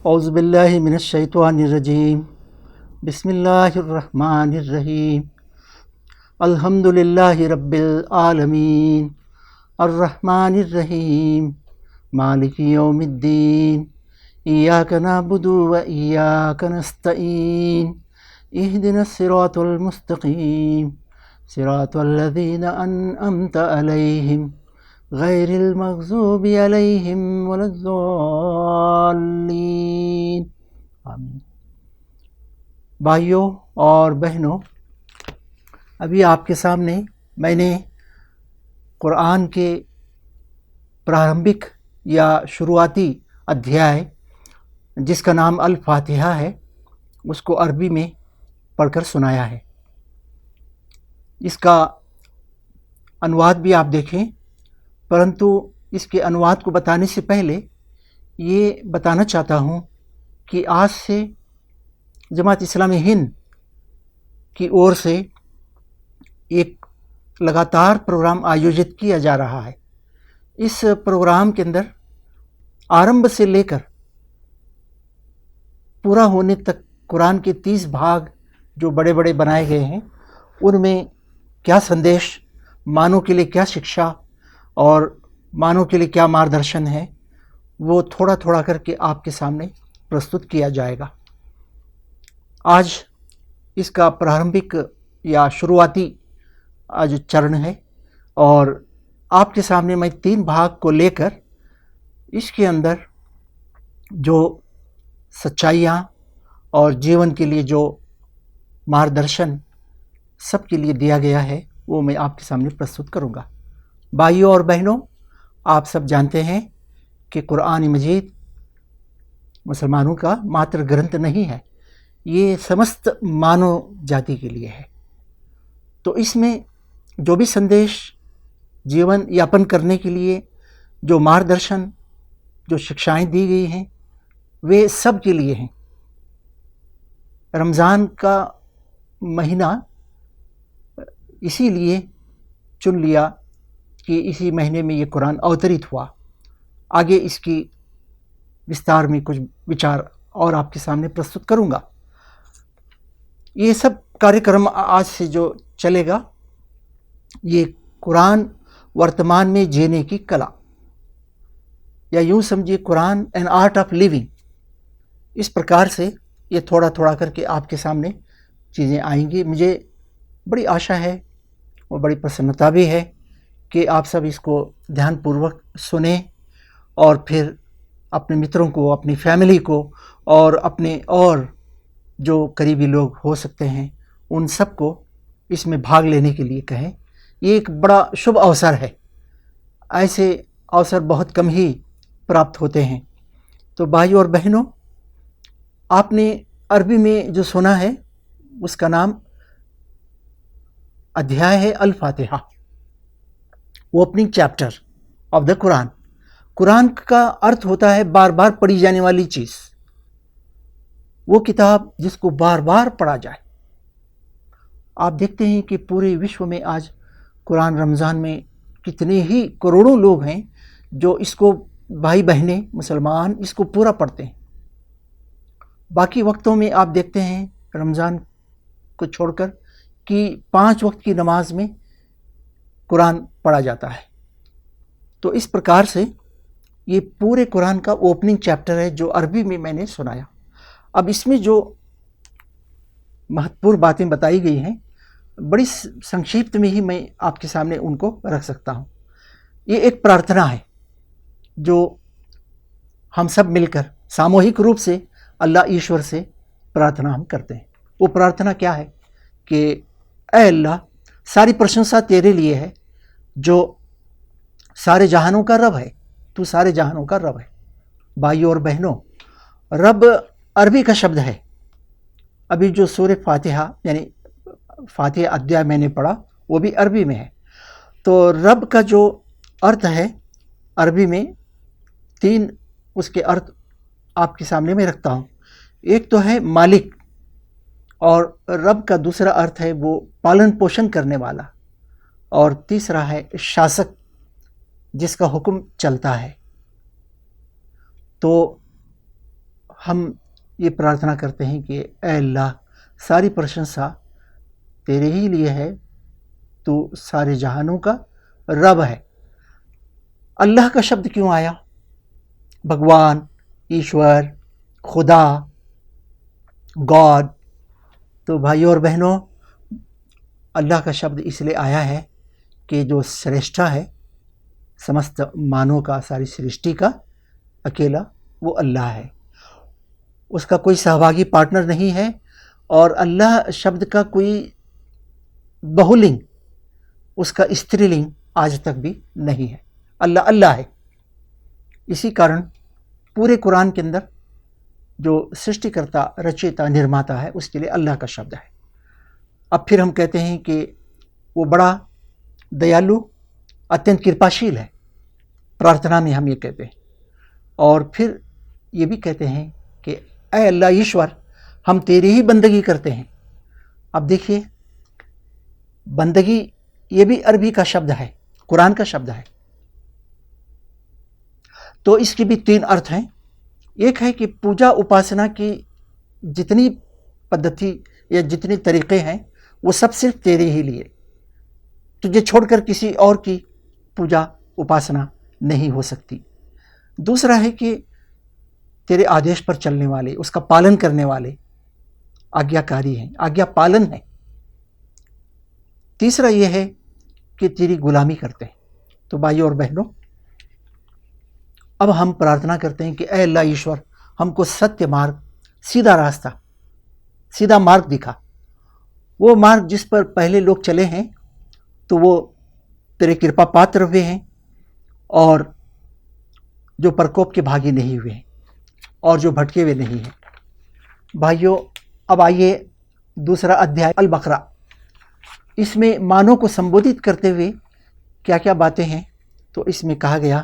औज़ुबिल्लाहि मिनश्शैतानिर्रजीम बिस्मिल्लाहिर्रहमानिर्रहीम अल्हम्दुलिल्लाहि रब्बिल आलमीन अर्रहमानिर्रहीम मालिकि यौमिद्दीन इय्याका नअबुदु व इय्याका नस्तईन इहदिनस सिरातल मुस्तकीम सिरातल लज़ीना अनअमता अलैहिम गैरिल मग़ज़ूबि अलैहिम वलद्दाल्लीन। आमीन। भाइयों और बहनों, अभी आपके सामने मैंने कुरान के प्रारंभिक या शुरुआती अध्याय जिसका नाम अल फातिहा है उसको अरबी में पढ़कर सुनाया है। इसका अनुवाद भी आप देखें, परंतु इसके अनुवाद को बताने से पहले ये बताना चाहता हूँ कि आज से जमात इस्लामी हिंद की ओर से एक लगातार प्रोग्राम आयोजित किया जा रहा है। इस प्रोग्राम के अंदर आरंभ से लेकर पूरा होने तक कुरान के 30 भाग जो बड़े बड़े बनाए गए हैं, उनमें क्या संदेश, मानव के लिए क्या शिक्षा और मानव के लिए क्या मार्गदर्शन है, वो थोड़ा थोड़ा करके आपके सामने प्रस्तुत किया जाएगा। आज इसका प्रारंभिक या शुरुआती आज चरण है और आपके सामने मैं 3 भाग को लेकर इसके अंदर जो सच्चाइयाँ और जीवन के लिए जो मार्गदर्शन सबके लिए दिया गया है वो मैं आपके सामने प्रस्तुत करूँगा। भाइयों और बहनों, आप सब जानते हैं कि कुरान मजीद मुसलमानों का मात्र ग्रंथ नहीं है, ये समस्त मानव जाति के लिए है। तो इसमें जो भी संदेश जीवन यापन करने के लिए जो मार्गदर्शन, जो शिक्षाएं दी गई हैं, वे सब के लिए हैं। रमज़ान का महीना इसीलिए चुन लिया कि इसी महीने में ये कुरान अवतरित हुआ। आगे इसकी विस्तार में कुछ विचार और आपके सामने प्रस्तुत करूंगा। ये सब कार्यक्रम आज से जो चलेगा, ये कुरान वर्तमान में जीने की कला, या यूँ समझिए Quran an art of living, इस प्रकार से ये थोड़ा थोड़ा करके आपके सामने चीज़ें आएंगी। मुझे बड़ी आशा है और बड़ी प्रसन्नता भी है कि आप सब इसको ध्यानपूर्वक सुने और फिर अपने मित्रों को, अपनी फैमिली को और अपने और जो करीबी लोग हो सकते हैं उन सबको इसमें भाग लेने के लिए कहें। ये एक बड़ा शुभ अवसर है, ऐसे अवसर बहुत कम ही प्राप्त होते हैं। तो भाइयों और बहनों, आपने अरबी में जो सुना है उसका नाम अध्याय है Al Fatiha, opening chapter of the Quran. Quran का अर्थ होता है बार बार पढ़ी जाने वाली चीज़, वो किताब जिसको बार बार पढ़ा जाए। आप देखते हैं कि पूरे विश्व में आज कुरान रमज़ान में कितने ही करोड़ों लोग हैं जो इसको, भाई बहनें मुसलमान, इसको पूरा पढ़ते हैं। बाकी वक्तों में आप देखते हैं रमज़ान को छोड़कर कि 5 वक्त की नमाज में कुरान पढ़ा जाता है। तो इस प्रकार से ये पूरे कुरान का ओपनिंग चैप्टर है जो अरबी में मैंने सुनाया। अब इसमें जो महत्वपूर्ण बातें बताई गई हैं, बड़ी संक्षिप्त में ही मैं आपके सामने उनको रख सकता हूँ। ये एक प्रार्थना है जो हम सब मिलकर सामूहिक रूप से अल्लाह ईश्वर से प्रार्थना हम करते हैं। वो प्रार्थना क्या है कि ऐ अल्लाह, सारी प्रशंसा तेरे लिए है जो सारे जहानों का रब है, तू सारे जहानों का रब है। भाइयों और बहनों, रब अरबी का शब्द है। अभी जो सूरह फातिहा यानी फातिहा अध्याय मैंने पढ़ा वो भी अरबी में है। तो रब का जो अर्थ है अरबी में 3 उसके अर्थ आपके सामने मैं रखता हूँ। एक तो है मालिक, और रब का दूसरा अर्थ है वो पालन पोषण करने वाला, और तीसरा है शासक जिसका हुक्म चलता है। तो हम ये प्रार्थना करते हैं कि ऐ अल्लाह, सारी प्रशंसा तेरे ही लिए है, तू सारे जहानों का रब है। अल्लाह का शब्द क्यों आया? भगवान, ईश्वर, खुदा, गॉड। तो भाइयों और बहनों, अल्लाह का शब्द इसलिए आया है कि जो श्रेष्ठा है समस्त मानव का, सारी सृष्टि का, अकेला वो अल्लाह है। उसका कोई सहभागी पार्टनर नहीं है, और अल्लाह शब्द का कोई बहुलिंग, उसका स्त्रीलिंग आज तक भी नहीं है। अल्लाह अल्लाह है। इसी कारण पूरे कुरान के अंदर जो सृष्टिकर्ता, रचयिता, निर्माता है, उसके लिए अल्लाह का शब्द है। अब फिर हम कहते हैं कि वो बड़ा दयालु, अत्यंत कृपाशील है। प्रार्थना में हम ये कहते हैं, और फिर ये भी कहते हैं कि ऐ अल्लाह ईश्वर, हम तेरी ही बंदगी करते हैं। अब देखिए, बंदगी ये भी अरबी का शब्द है, कुरान का शब्द है। तो इसके भी तीन अर्थ हैं। एक है कि पूजा उपासना की जितनी पद्धति या जितने तरीक़े हैं वो सब सिर्फ तेरे ही लिए, तुझे छोड़कर किसी और की पूजा उपासना नहीं हो सकती। दूसरा है कि तेरे आदेश पर चलने वाले, उसका पालन करने वाले आज्ञाकारी हैं, आज्ञा पालन है। तीसरा यह है कि तेरी गुलामी करते हैं। तो भाइयों और बहनों, अब हम प्रार्थना करते हैं कि ऐ अल्लाह ईश्वर, हमको सत्य मार्ग, सीधा रास्ता, सीधा मार्ग दिखा। वो मार्ग जिस पर पहले लोग चले हैं, तो वो तेरे कृपा पात्र हुए हैं, और जो प्रकोप के भागी नहीं हुए हैं, और जो भटके हुए नहीं हैं। भाइयों, अब आइए दूसरा अध्याय अल बकरा, इसमें मानव को संबोधित करते हुए क्या क्या बातें हैं। तो इसमें कहा गया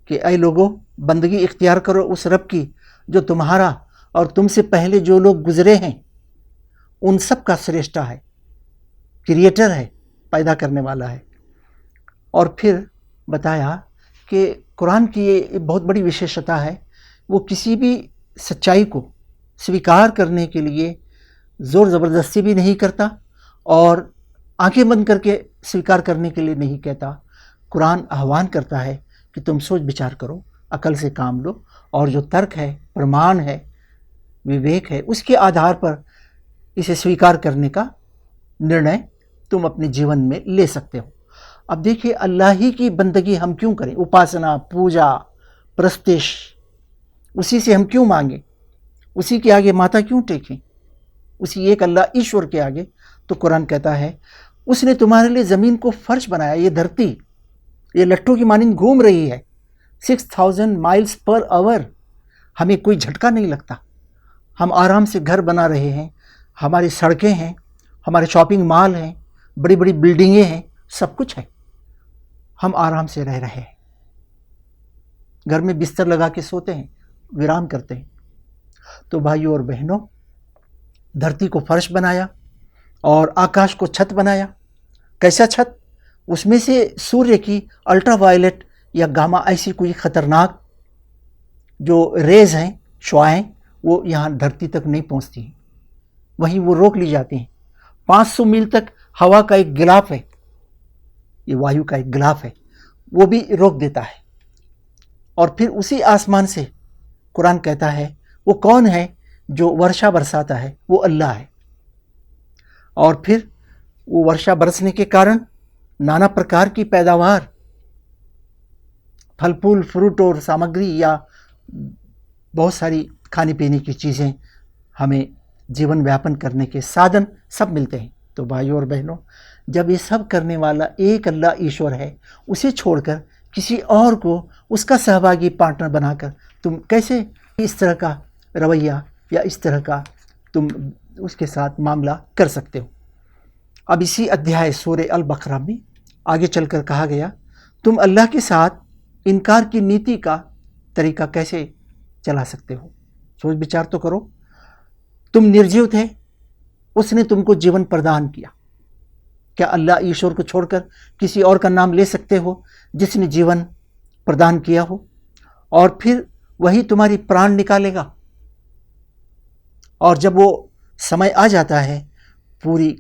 कि ऐ लोगों, बंदगी इख्तियार करो उस रब की जो तुम्हारा और तुमसे पहले जो लोग गुजरे हैं उन सब का श्रेष्ठा है, क्रिएटर है, पैदा करने वाला है। और फिर बताया कि कुरान की ये बहुत बड़ी विशेषता है, वो किसी भी सच्चाई को स्वीकार करने के लिए ज़ोर ज़बरदस्ती भी नहीं करता, और आंखें बंद करके स्वीकार करने के लिए नहीं कहता। कुरान आह्वान करता है कि तुम सोच विचार करो, अकल से काम लो, और जो तर्क है, प्रमाण है, विवेक है, उसके आधार पर इसे स्वीकार करने का निर्णय तुम अपने जीवन में ले सकते हो। अब देखिए, अल्लाह ही की बंदगी हम क्यों करें? उपासना, पूजा, प्रस्तिश, उसी से हम क्यों मांगें? उसी के आगे माथा क्यों टेकें? उसी एक अल्लाह ईश्वर के आगे। तो कुरान कहता है, उसने तुम्हारे लिए ज़मीन को फर्श बनाया। ये धरती ये लट्ठों की मानिंद घूम रही है 6000 माइल्स पर आवर। हमें कोई झटका नहीं लगता। हम आराम से घर बना रहे हैं, हमारी सड़कें हैं, हमारे शॉपिंग मॉल हैं, बड़ी बड़ी बिल्डिंगें हैं, सब कुछ है। हम आराम से रह रहे हैं, घर में बिस्तर लगा के सोते हैं, विराम करते हैं। तो भाइयों और बहनों, धरती को फर्श बनाया और आकाश को छत बनाया। कैसा छत? उसमें से सूर्य की अल्ट्रावायलेट या गामा ऐसी कोई ख़तरनाक जो रेज़ हैं, शुआएं, वो यहाँ धरती तक नहीं पहुँचती हैं, वहीं वो रोक ली जाती हैं। 500 मील तक हवा का एक गिलाफ है, ये वायु का एक गिलाफ है, वो भी रोक देता है। और फिर उसी आसमान से कुरान कहता है, वो कौन है जो वर्षा बरसाता है? वो अल्लाह है। और फिर वो वर्षा बरसने के कारण नाना प्रकार की पैदावार, फल फूल, फ्रूट और सामग्री या बहुत सारी खाने पीने की चीज़ें, हमें जीवन व्यापन करने के साधन सब मिलते हैं। तो भाइयों और बहनों, जब ये सब करने वाला एक अल्लाह ईश्वर है, उसे छोड़कर किसी और को उसका सहभागी पार्टनर बनाकर तुम कैसे इस तरह का रवैया या इस तरह का तुम उसके साथ मामला कर सकते हो? अब इसी अध्याय सूरह अल बकरा में आगे चलकर कहा गया, तुम अल्लाह के साथ इनकार की नीति का तरीका कैसे चला सकते हो? सोच विचार तो करो। तुम निर्जीव थे, उसने तुमको जीवन प्रदान किया। क्या अल्लाह ईश्वर को छोड़कर किसी और का नाम ले सकते हो जिसने जीवन प्रदान किया हो? और फिर वही तुम्हारी प्राण निकालेगा। और जब वो समय आ जाता है, पूरी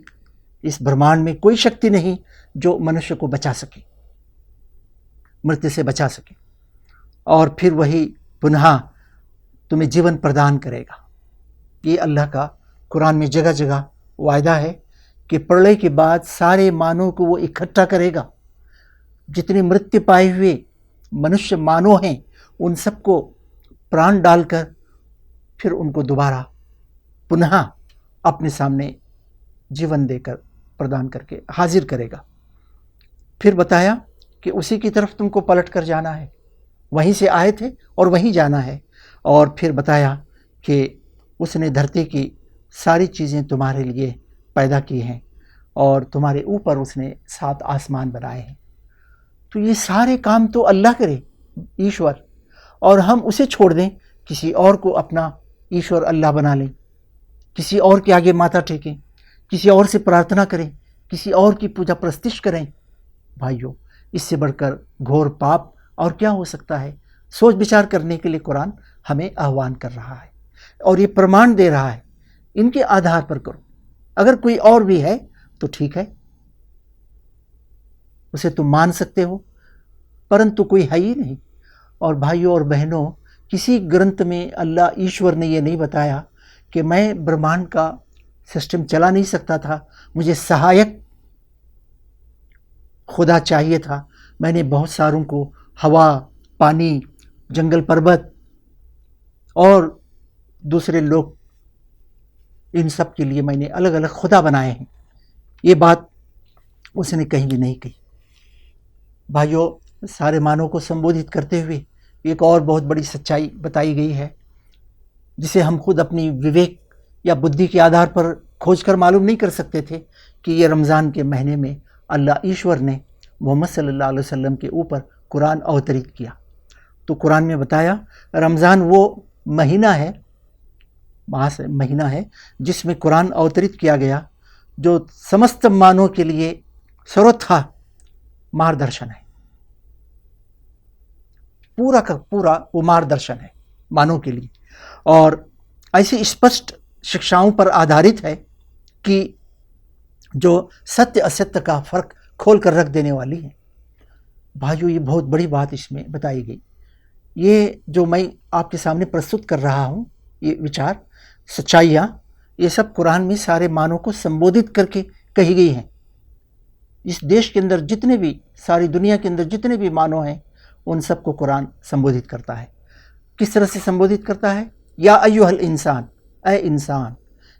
इस ब्रह्मांड में कोई शक्ति नहीं जो मनुष्य को बचा सके, मृत्यु से बचा सके, और फिर वही पुनः तुम्हें जीवन प्रदान करेगा। ये अल्लाह का कुरान में जगह जगह वायदा है कि प्रलय के बाद सारे मानव को वो इकट्ठा करेगा। जितने मृत्यु पाए हुए मनुष्य मानव हैं, उन सबको प्राण डालकर फिर उनको दोबारा पुनः अपने सामने जीवन देकर प्रदान करके हाजिर करेगा। फिर बताया कि उसी की तरफ तुमको पलट कर जाना है, वहीं से आए थे और वहीं जाना है। और फिर बताया कि उसने धरती की सारी चीज़ें तुम्हारे लिए पैदा की हैं और तुम्हारे ऊपर उसने 7 आसमान बनाए हैं। तो ये सारे काम तो अल्लाह करे, ईश्वर, और हम उसे छोड़ दें, किसी और को अपना ईश्वर अल्लाह बना लें, किसी और के आगे माथा टेकें, किसी और से प्रार्थना करें, किसी और की पूजा प्रस्तिश करें। भाइयों, इससे बढ़कर घोर पाप और क्या हो सकता है? सोच विचार करने के लिए कुरान हमें आह्वान कर रहा है और ये प्रमाण दे रहा है, इनके आधार पर करो। अगर कोई और भी है तो ठीक है, उसे तुम मान सकते हो, परंतु कोई है ही नहीं। और भाइयों और बहनों, किसी ग्रंथ में अल्लाह ईश्वर ने ये नहीं बताया कि मैं ब्रह्मांड का सिस्टम चला नहीं सकता था, मुझे सहायक खुदा चाहिए था। मैंने बहुत सारों को हवा, पानी, जंगल, पर्वत और दूसरे लोग, इन सब के लिए मैंने अलग अलग खुदा बनाए हैं। ये बात उसने कहीं भी नहीं कही। भाइयों, सारे मानव को संबोधित करते हुए एक और बहुत बड़ी सच्चाई बताई गई है, जिसे हम खुद अपनी विवेक या बुद्धि के आधार पर खोजकर मालूम नहीं कर सकते थे कि ये रमज़ान के महीने में अल्लाह ईश्वर ने मोहम्मद सल्लल्लाहु अलैहि वसल्लम के ऊपर कुरान अवतरित किया। तो कुरान में बताया, रमज़ान वो महीना है, महीना है जिसमें कुरान अवतरित किया गया, जो समस्त मानव के लिए सर्वथा मार्गदर्शन है। पूरा का पूरा वो मार्गदर्शन है मानव के लिए, और ऐसी स्पष्ट शिक्षाओं पर आधारित है कि जो सत्य असत्य का फर्क खोल कर रख देने वाली है। भाइयों, ये बहुत बड़ी बात इसमें बताई गई। ये जो मैं आपके सामने प्रस्तुत कर रहा हूँ, ये विचार, सच्चाइयाँ, ये सब कुरान में सारे मानव को संबोधित करके कही गई हैं। इस देश के अंदर जितने भी, सारी दुनिया के अंदर जितने भी मानव हैं, उन सबको कुरान संबोधित करता है। किस तरह से संबोधित करता है? या अय्युहल इंसान, ऐ इंसान,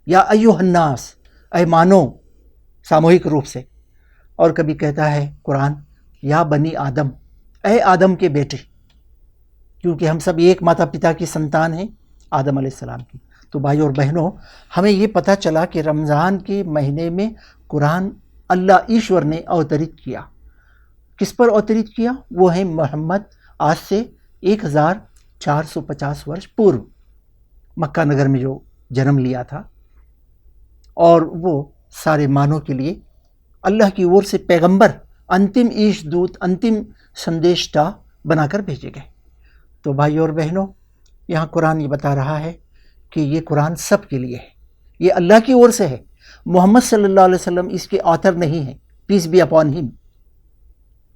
या अय्युहन्नास, ऐ मानव, सामूहिक रूप से। और कभी कहता है कुरान, या बनी आदम, ऐ आदम के बेटे, क्योंकि हम सब एक माता पिता की संतान हैं, आदम अलैहिस्सलाम की। तो भाइयों और बहनों, हमें ये पता चला कि रमज़ान के महीने में कुरान अल्लाह ईश्वर ने अवतरित किया। किस पर अवतरित किया? वो है मोहम्मद, आज से 1450 वर्ष पूर्व मक्का नगर में जो जन्म लिया था, और वो सारे मानव के लिए अल्लाह की ओर से पैगंबर, अंतिम ईश दूत, अंतिम संदेशता बनाकर भेजे गए। तो भाइयों और बहनों, यहाँ कुरान ये बता रहा है कि ये कुरान सब के लिए है, ये अल्लाह की ओर से है। मोहम्मद सल्लल्लाहु अलैहि वसल्लम इसके ऑथर नहीं है, पीस बी अपॉन हिम।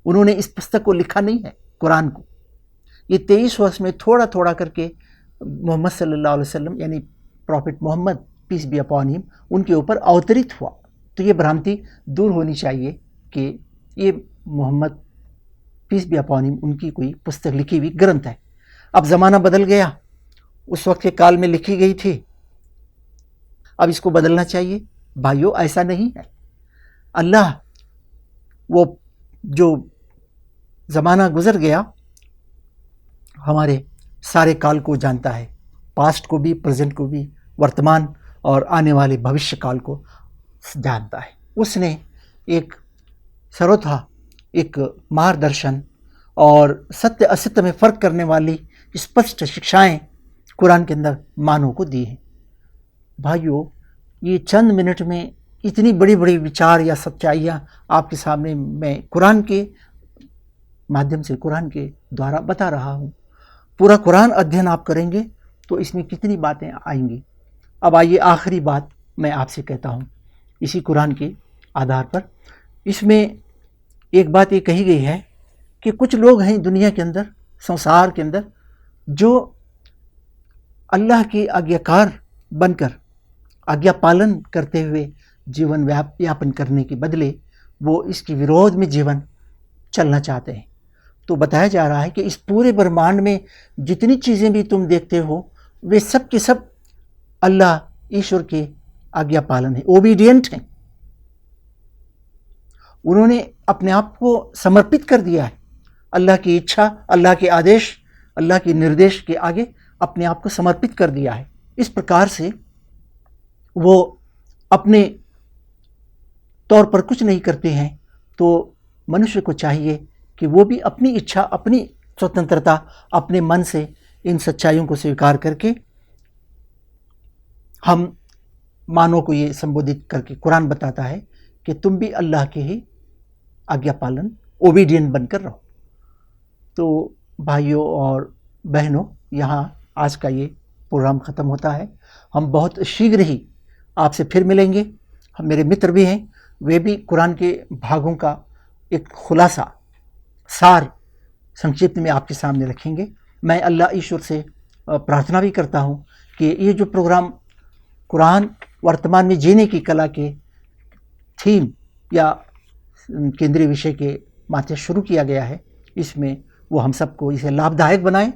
उन्होंने इस पुस्तक को लिखा नहीं है, कुरान को। ये 23 वर्ष में थोड़ा थोड़ा करके मोहम्मद सल्लल्लाहु अलैहि वसल्लम, यानी prophet Mohammad, peace be upon him, उनके ऊपर अवतरित हुआ। तो ये भ्रांति दूर होनी चाहिए कि ये Mohammad, peace be upon him, उनकी कोई पुस्तक लिखी हुई ग्रंथ है। अब ज़माना बदल गया, उस वक्त के काल में लिखी गई थी, अब इसको बदलना चाहिए। भाइयों, ऐसा नहीं है। अल्लाह वो जो ज़माना गुजर गया, हमारे सारे काल को जानता है, पास्ट को भी, प्रेजेंट को भी, वर्तमान और आने वाले भविष्य काल को जानता है। उसने एक सर्वथा एक मार्गदर्शन और सत्य असत्य में फ़र्क करने वाली स्पष्ट शिक्षाएं कुरान के अंदर मानव को दी हैं। भाइयों, ये चंद मिनट में इतनी बड़ी बड़ी विचार या सच्चाइयाँ आपके सामने मैं कुरान के माध्यम से, कुरान के द्वारा बता रहा हूँ। पूरा कुरान अध्ययन आप करेंगे तो इसमें कितनी बातें आएंगी। अब आइए आखिरी बात मैं आपसे कहता हूँ इसी कुरान के आधार पर। इसमें एक बात ये कही गई है कि कुछ लोग हैं दुनिया के अंदर, संसार के अंदर, जो अल्लाह के आज्ञाकार बनकर आज्ञा पालन करते हुए जीवन यापन करने के बदले वो इसके विरोध में जीवन चलना चाहते हैं। तो बताया जा रहा है कि इस पूरे ब्रह्मांड में जितनी चीज़ें भी तुम देखते हो वे सब के सब अल्लाह ईश्वर के आज्ञा पालन है, ओबीडियंट हैं। उन्होंने अपने आप को समर्पित कर दिया है अल्लाह की इच्छा, अल्लाह के आदेश, अल्लाह के निर्देश के आगे अपने आप को समर्पित कर दिया है। इस प्रकार से वो अपने तौर पर कुछ नहीं करते हैं। तो मनुष्य को चाहिए कि वो भी अपनी इच्छा, अपनी स्वतंत्रता, अपने मन से इन सच्चाइयों को स्वीकार करके, हम मानव को ये संबोधित करके कुरान बताता है कि तुम भी अल्लाह के ही आज्ञा पालन, ओबीडियंट बनकर रहो। तो भाइयों और बहनों, यहाँ आज का ये प्रोग्राम ख़त्म होता है। हम बहुत शीघ्र ही आपसे फिर मिलेंगे। हम, मेरे मित्र भी हैं, वे भी कुरान के भागों का एक खुलासा, सार संक्षिप्त में आपके सामने रखेंगे। मैं अल्लाह ईश्वर से प्रार्थना भी करता हूँ कि ये जो प्रोग्राम कुरान वर्तमान में जीने की कला के थीम या केंद्रीय विषय के माथे शुरू किया गया है, इसमें वो हम सबको इसे लाभदायक बनाएं,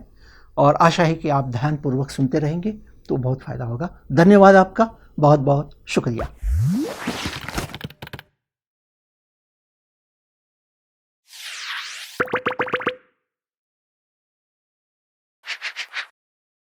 और आशा है कि आप ध्यानपूर्वक सुनते रहेंगे तो बहुत फ़ायदा होगा। धन्यवाद आपका, बहुत बहुत शुक्रिया।